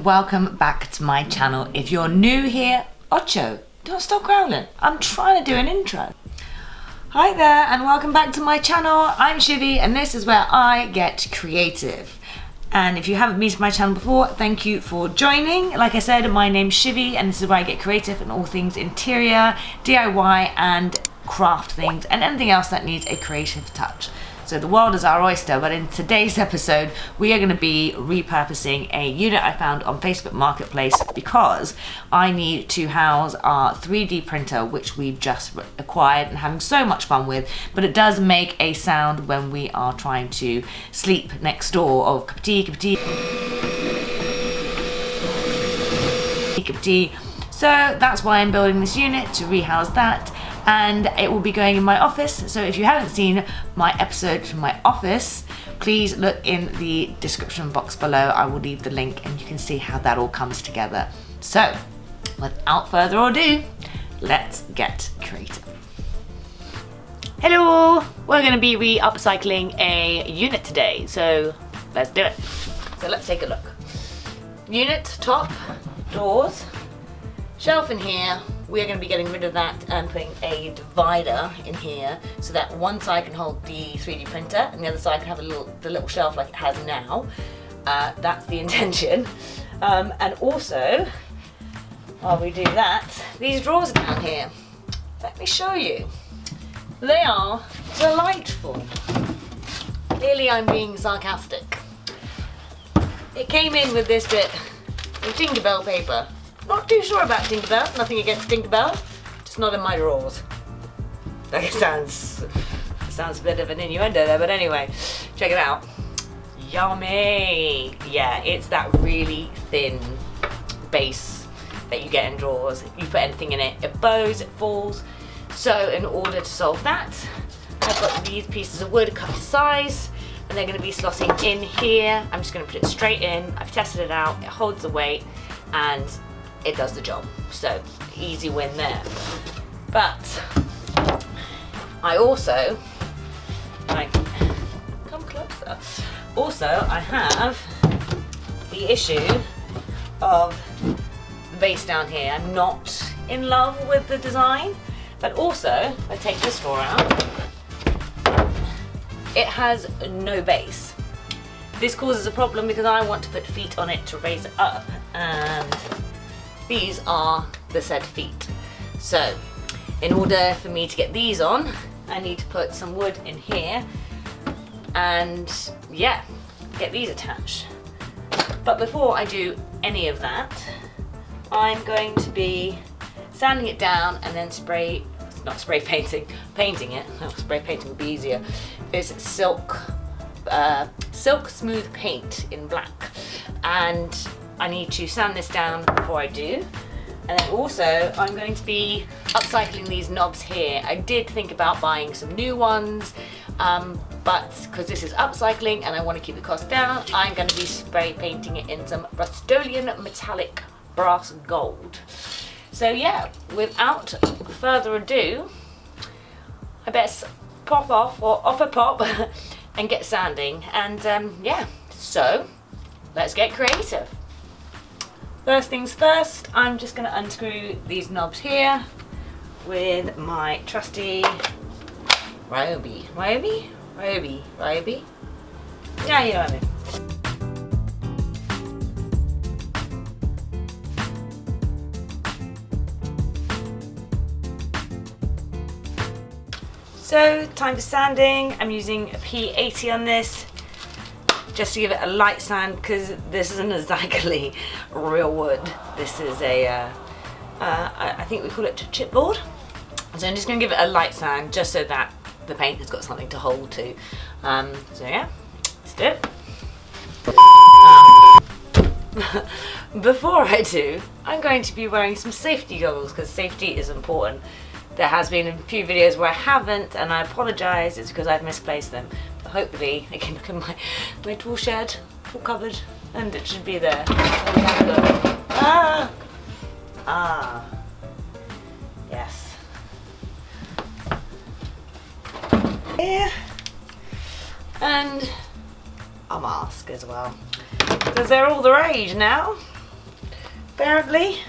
welcome back to my channel. If you're new here, Ocho, don't stop growling. I'm trying to do an intro. Hi there and welcome back to my channel. I'm Shivy and this is where I get creative. And if you haven't been to my channel before, thank you for joining. Like I said, my name's Shivy and this is where I get creative in all things interior, DIY and craft things and anything else that needs a creative touch. So the world is our oyster, but in today's episode, we are going to be repurposing a unit I found on Facebook Marketplace because I need to house our 3D printer, which we've just acquired and having so much fun with, but it does make a sound when we are trying to sleep next door of cup of tea, cup of tea, cup of tea. So that's why I'm building this unit, to rehouse that. And it will be going in my office. So if you haven't seen my episode from my office, please look in the description box below. I will leave the link and you can see how that all comes together. So without further ado, let's get creative. Hello, we're gonna be re-upcycling a unit today. So let's do it. So let's take a look. Unit, top, doors, shelf in here. We're going to be getting rid of that and putting a divider in here so that one side can hold the 3D printer and the other side can have the little shelf like it has now. That's the intention. And also, while we do that, these drawers are down here. Let me show you. They are delightful. Clearly I'm being sarcastic. It came in with this bit of Tinkerbell paper. Not too sure about Tinkerbell, nothing against Tinkerbell, just not in my drawers. Like it sounds a bit of an innuendo there, but anyway, check it out. Yummy! Yeah, it's that really thin base that you get in drawers. You put anything in it, it bows, it falls. So in order to solve that, I've got these pieces of wood cut to size, and they're going to be slotting in here. I'm just going to put it straight in. I've tested it out, it holds the weight, and it does the job. So easy win there. But I also, like, come closer. Also, I have the issue of the base down here. I'm not in love with the design, but also, if I take this drawer out, it has no base. This causes a problem because I want to put feet on it to raise it up, and these are the said feet. So in order for me to get these on, I need to put some wood in here and yeah, get these attached. But before I do any of that, I'm going to be sanding it down and then painting it. Oh, spray painting would be easier. This silk smooth paint in black, and I need to sand this down before I do. And then also I'm going to be upcycling these knobs here. I did think about buying some new ones, but because this is upcycling and I want to keep the cost down, I'm going to be spray painting it in some Rust-Oleum metallic brass gold. So yeah, without further ado, I better pop off, or off a pop, and get sanding. And yeah, so let's get creative. First things first, I'm just going to unscrew these knobs here with my trusty Ryobi. Yeah, you know what I mean. So, time for sanding. I'm using a P80 on this, just to give it a light sand, because this isn't exactly real wood. This is a, I think we call it chipboard. So I'm just going to give it a light sand, just so that the paint has got something to hold to. So yeah, let's do it. Before I do, I'm going to be wearing some safety goggles, because safety is important. There has been a few videos where I haven't, and I apologise, it's because I've misplaced them. But hopefully they can look in my tool shed, all covered, and it should be there. Yes. Yeah. And a mask as well, because they're all the rage now. apparently.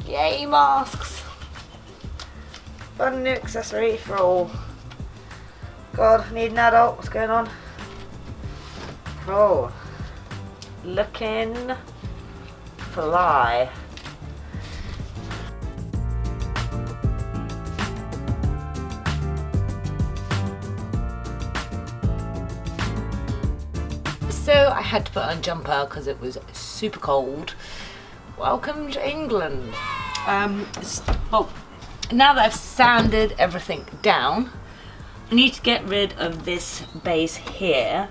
Yay, masks. Fun new accessory for all. God, I need an adult. What's going on? Oh, looking fly. So I had to put on a jumper because it was super cold. Welcome to England. Well, now that I've sanded everything down, I need to get rid of this base here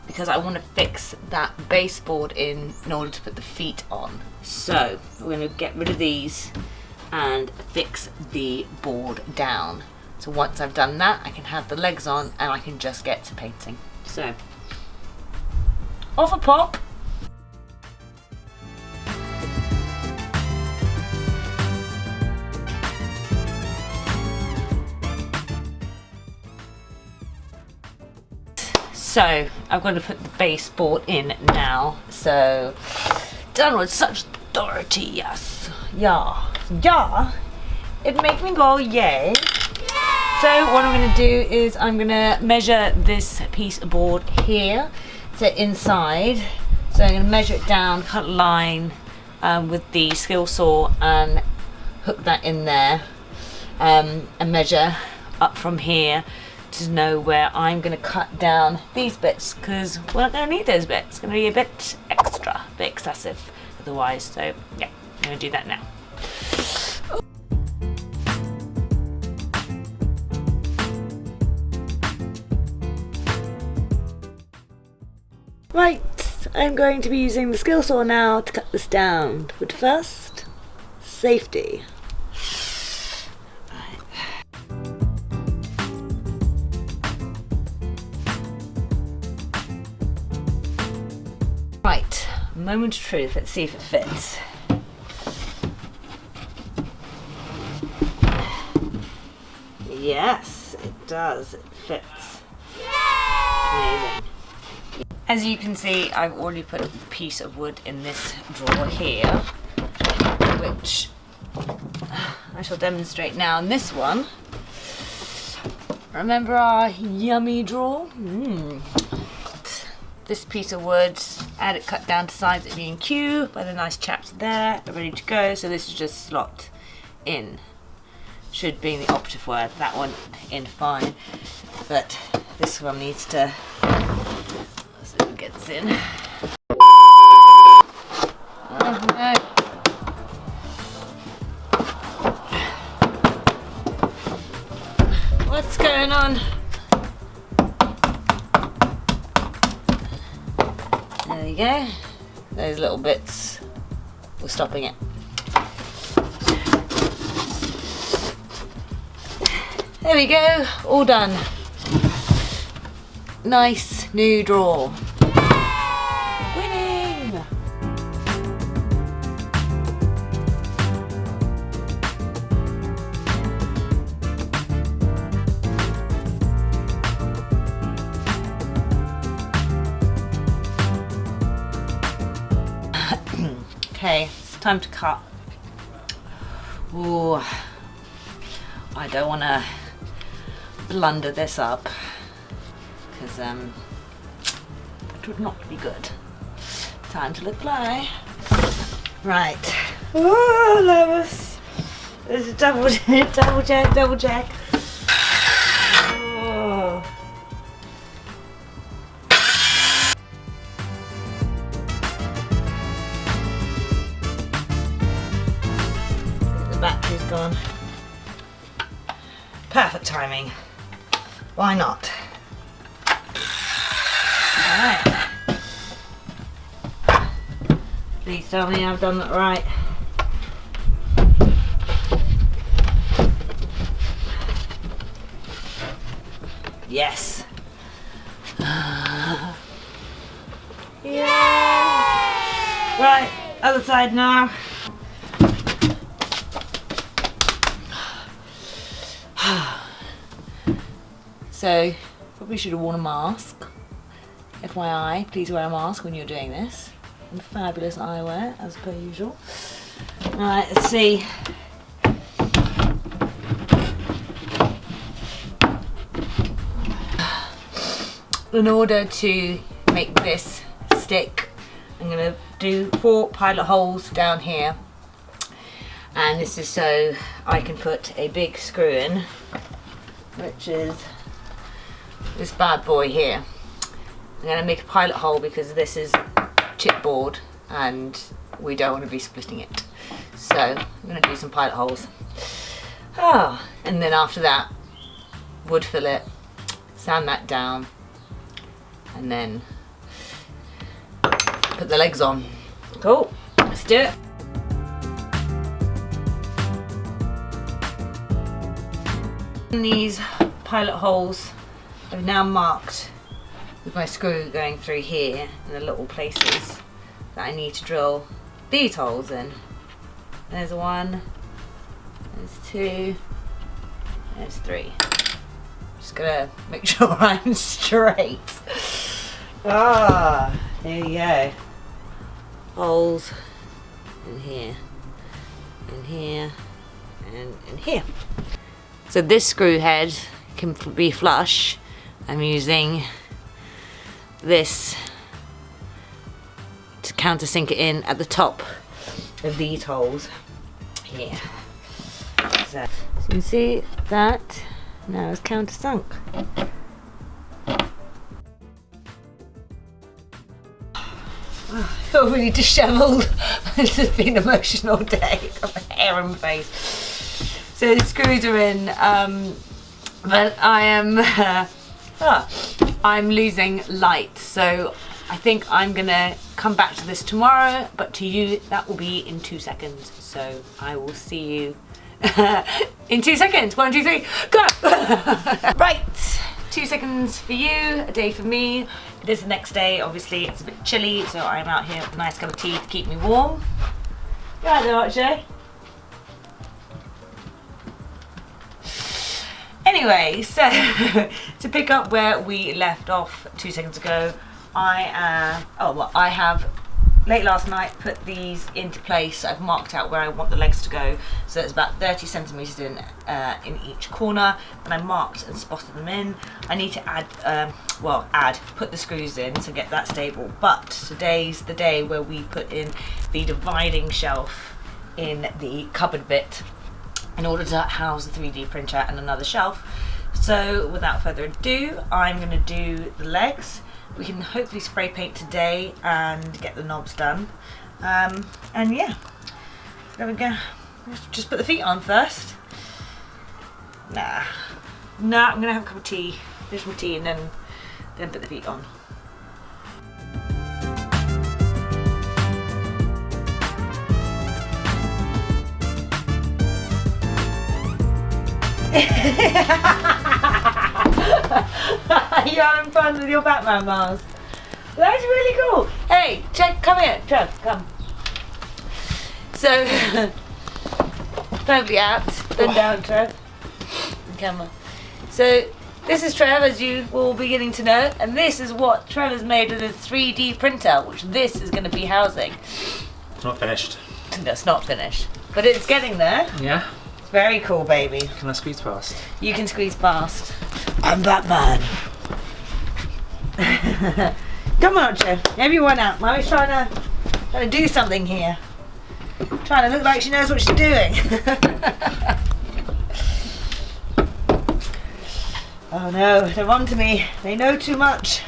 because I want to fix that baseboard in order to put the feet on. So we're going to get rid of these and fix the board down. So once I've done that, I can have the legs on and I can just get to painting. So off a pop. So I've got to put the baseboard in now. So done with such authority, yes. Yeah. Yeah. It makes me go yay. So what I'm going to do is I'm going to measure this piece of board here. So inside. So I'm going to measure it down, cut a line with the skill saw and hook that in there and measure up from here to know where I'm going to cut down these bits because we're not going to need those bits. It's going to be a bit extra, a bit excessive otherwise. So yeah, I'm going to do that now. Right, I'm going to be using the skill saw now to cut this down. But first, safety. Right, moment of truth. Let's see if it fits. Yes, it does. It fits. Amazing. As you can see, I've already put a piece of wood in this drawer here, which I shall demonstrate now. And this one, remember our yummy drawer? This piece of wood, I had it cut down to size at B&Q by the nice chaps there, ready to go. So this is just slot in. Should be the operative word. That one in fine, but this one needs to. So it gets in. Oh no. What's going on? There we go. Those little bits were stopping it. There we go, all done. Nice new drawer. Winning! Okay, it's time to cut. Ooh, I don't want to blunder this up because that would not be good. Time to look fly. Right. Oh, nervous. This is double check, double check, double check. Oh. The battery's gone. Perfect timing. Why not? Alright. Please tell me I've done that right. Yes. Yes. Right, other side now. So, probably should have worn a mask. FYI, please wear a mask when you're doing this. and fabulous eyewear as per usual. Alright, let's see. In order to make this stick, I'm going to do 4 pilot holes down here, and this is so I can put a big screw in, which is this bad boy here. I'm going to make a pilot hole because this is chipboard and we don't want to be splitting it, so I'm going to do some pilot holes. And then after that, wood fillet, sand that down, and then put the legs on. Cool, let's do it. These pilot holes I've now marked with my screw going through here and the little places that I need to drill these holes in. There's 1, there's 2, there's 3. Just gonna make sure I'm straight. There you go. Holes in here, in here, and in here. So this screw head can be flush. I'm using this to countersink it in at the top of these holes here. So you can see that now it's countersunk. I feel really dishevelled. This has been an emotional day. Got my hair in my face. So the screws are in, but I am I'm losing light. So I think I'm gonna come back to this tomorrow, but to you that will be in 2 seconds. So I will see you in 2 seconds. 1, 2, 3, go! Right. 2 seconds for you, a day for me. It is the next day, obviously it's a bit chilly, so I'm out here with a nice cup of tea to keep me warm. You right there, Archie? Anyway, so to pick up where we left off 2 seconds ago, I have late last night put these into place. I've marked out where I want the legs to go, so it's about 30 centimeters in each corner, and I marked and spotted them in. I need to put the screws in to get that stable, but today's the day where we put in the dividing shelf in the cupboard bit in order to house the 3D printer and another shelf. So without further ado, I'm going to do the legs. We can hopefully spray paint today and get the knobs done. And yeah, there we go. Just put the feet on first. Nah, I'm gonna have a cup of tea, finish my tea, and then put the feet on. You're having fun with your Batman Mars. That's really cool. Hey, come here, Trev, come. So, don't be apt. Bend down, Trev. Camera. So, this is Trev, as you will be getting to know, and this is what Trev has made with a 3D printer, which this is going to be housing. It's not finished. That's not finished, but it's getting there. Yeah. Very cool, baby. Can I squeeze past? You can squeeze past. I'm Batman. Come on, Joe. Everyone out. Mommy's trying to do something here. Trying to look like she knows what she's doing. Oh no, they're on to me. They know too much.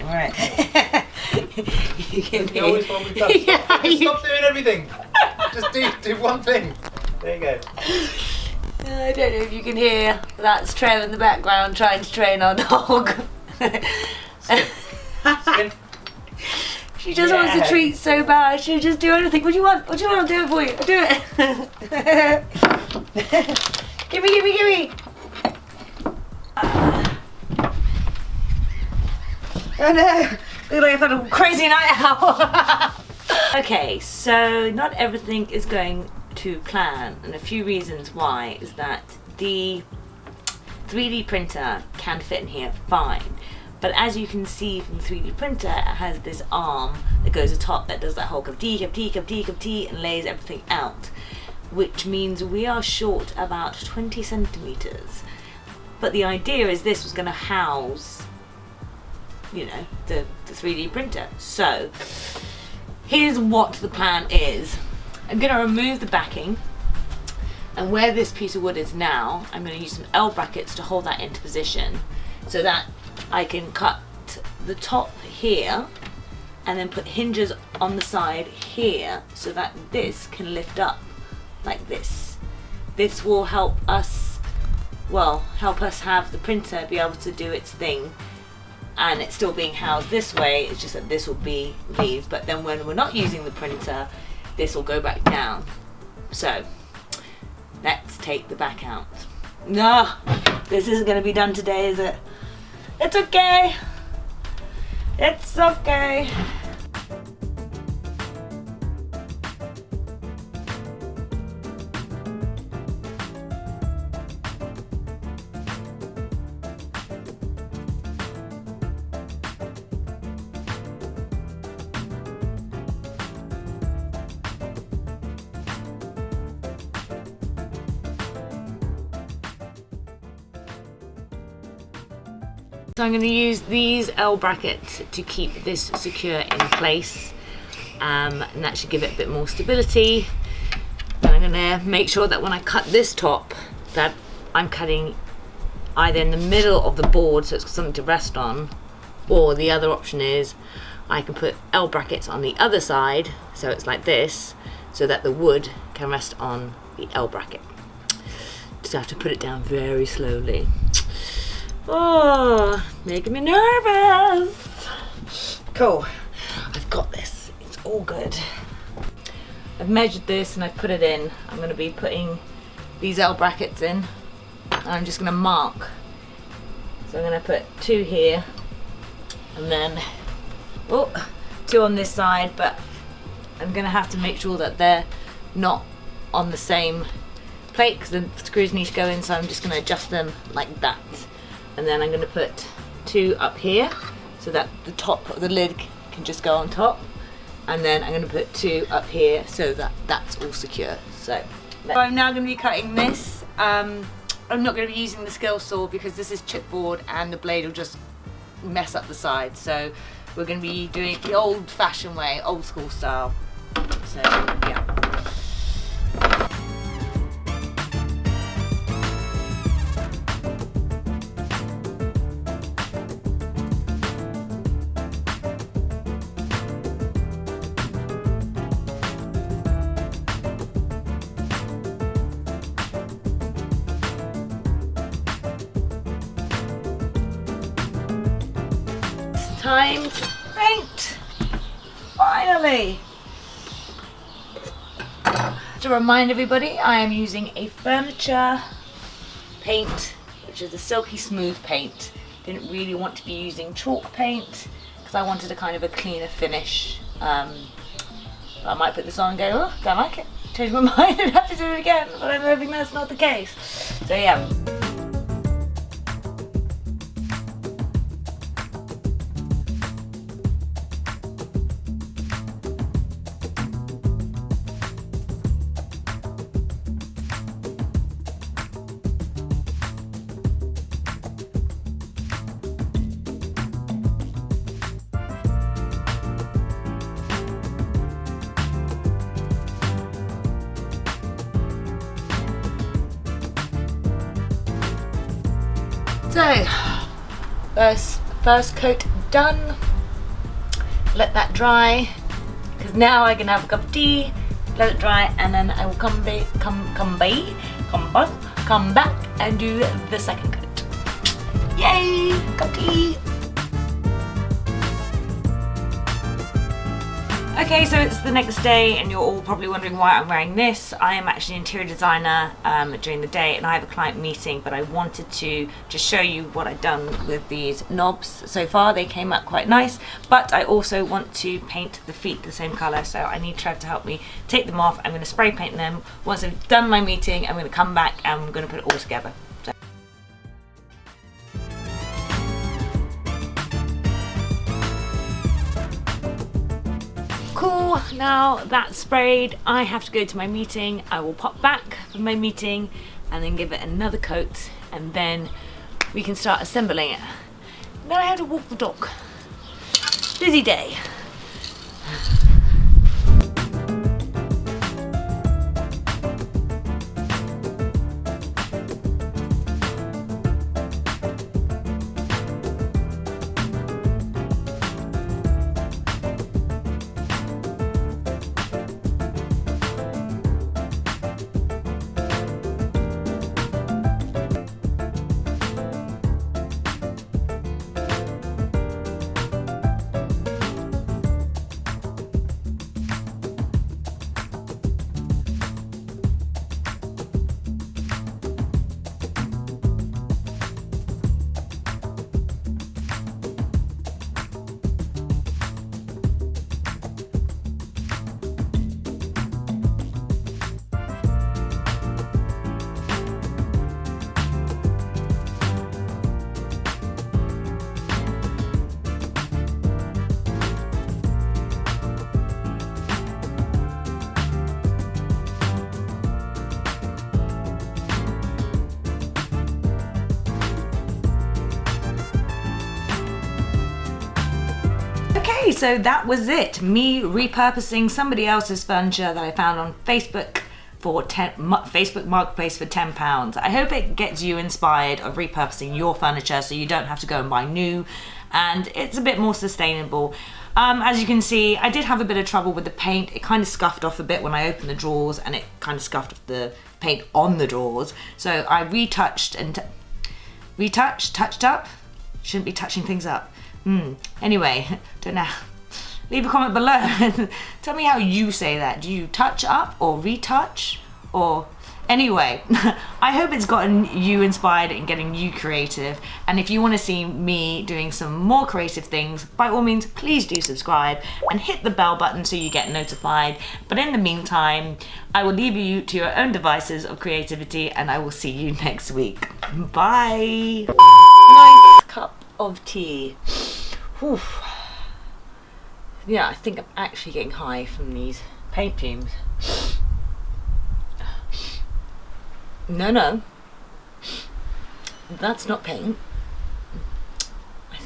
Alright. You always want me to stop doing everything. Just do one thing. There you go. I don't know if you can hear, that's Trev in the background trying to train our dog. Skin. She just wants a treat so bad. She'll just do anything. What do you want? What do you want? I'll do it for you. I'll do it. Gimme. Oh no. Look like I've had a crazy night out. Okay, so not everything is going to plan, and a few reasons why is that the 3D printer can fit in here fine, But as you can see from the 3D printer, it has this arm that goes atop that does that whole cup of tea, cup of tea, cup of tea, cup of tea, and lays everything out, which means we are short about 20 centimeters. But the idea is this was going to house, you know, the 3D printer. So here's what the plan is. I'm going to remove the backing, and where this piece of wood is now, I'm going to use some L brackets to hold that into position so that I can cut the top here and then put hinges on the side here so that this can lift up like this. This will help us, well, help us have the printer be able to do its thing, and it's still being housed this way. It's just that this will be leaves, but then when we're not using the printer, this will go back down. So let's take the back out. No, this isn't going to be done today, is it? It's okay. It's okay. So I'm going to use these L brackets to keep this secure in place, and that should give it a bit more stability. Then I'm going to make sure that when I cut this top that I'm cutting either in the middle of the board so it's got something to rest on, or the other option is I can put L brackets on the other side so it's like this, so that the wood can rest on the L bracket. Just have to put it down very slowly. Oh, making me nervous. Cool, I've got this, it's all good. I've measured this and I've put it in. I'm going to be putting these L brackets in, and I'm just going to mark. So I'm going to put 2 here, and then 2 on this side, but I'm going to have to make sure that they're not on the same plate because the screws need to go in, so I'm just going to adjust them like that. And then I'm going to put 2 up here so that the top of the lid can just go on top. And then I'm going to put 2 up here so that that's all secure. So I'm now going to be cutting this. I'm not going to be using the skill saw because this is chipboard and the blade will just mess up the side. So we're going to be doing it the old-fashioned way, old school style. So yeah. Time to paint! Finally! To remind everybody, I am using a furniture paint, which is a silky smooth paint. Didn't really want to be using chalk paint because I wanted a kind of a cleaner finish. I might put this on and go, oh, don't like it. Change my mind and have to do it again, but I'm hoping that's not the case. So yeah. So, first coat done. Let that dry, because now I can have a cup of tea, let it dry, and then I will come back and do the second coat. Yay! Cup of tea! Okay, so it's the next day and you're all probably wondering why I'm wearing this. I am actually an interior designer during the day and I have a client meeting, but I wanted to just show you what I've done with these knobs so far. They came out quite nice, but I also want to paint the feet the same colour, so I need Trev to help me take them off. I'm going to spray paint them. Once I've done my meeting, I'm going to come back and I'm going to put it all together. So. now that's sprayed, I have to go to my meeting. I will pop back from my meeting and then give it another coat, and then we can start assembling it. Then I have to walk the dog. Busy day. Okay, so that was it. Me repurposing somebody else's furniture that I found on Facebook for Facebook Marketplace for £10. I hope it gets you inspired of repurposing your furniture so you don't have to go and buy new, and it's a bit more sustainable. As you can see, I did have a bit of trouble with the paint. It kind of scuffed off a bit when I opened the drawers, and it kind of scuffed off the paint on the drawers. So I retouched and touched up. Shouldn't be touching things up. Anyway, don't know. Leave a comment below. Tell me how you say that. Do you touch up or retouch? Or anyway, I hope it's gotten you inspired and getting you creative. And if you want to see me doing some more creative things, by all means, please do subscribe and hit the bell button so you get notified. But in the meantime, I will leave you to your own devices of creativity, and I will see you next week. Bye. Nice cup of tea. Whew. Yeah, I think I'm actually getting high from these paint fumes. No, that's not paint. I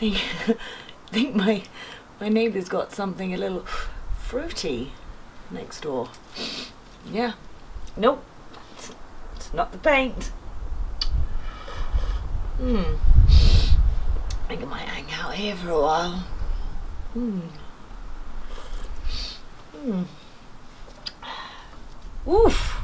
think my neighbour's got something a little fruity next door. Yeah, nope, it's not the paint. I think I might hang out here for a while. Oof.